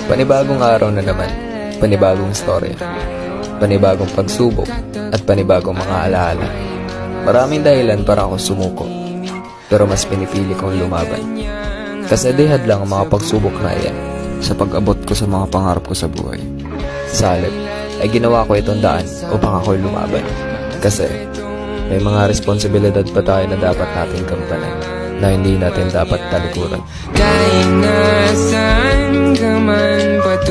Panibagong araw na naman, panibagong storya, panibagong pagsubok, at panibagong mga alaala. Maraming dahilan para ako sumuko, pero mas pinipili kong lumaban. Kasi di hadlang ang mga pagsubok na iyan sa pag-abot ko sa mga pangarap ko sa buhay. Sa halip, ay ginawa ko itong daan upang ako'y lumaban. Kasi may mga responsibilidad pa tayo na dapat nating gampanan na hindi natin dapat talikuran.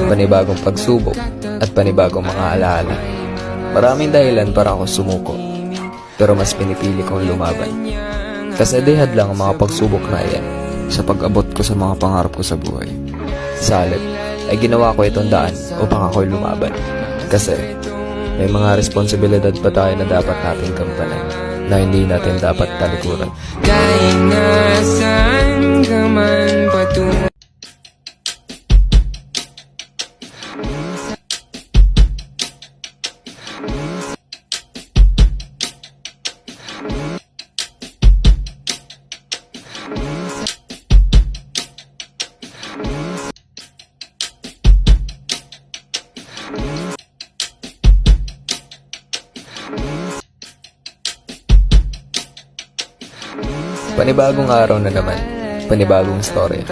Panibagong pagsubok at panibagong mga alaala. Maraming dahilan para ako sumuko, pero mas pinipili kong lumaban. Kasi di hadlang ang mga pagsubok na iyan sa pag-abot ko sa mga pangarap ko sa buhay. Sa halip, ay ginawa ko itong daan upang ako'y lumaban. Kasi may mga responsibilidad pa tayo na dapat nating gampanan na hindi natin dapat talikuran. Kahit nasaan ka man patungo. Panibagong araw na naman, panibagong storya,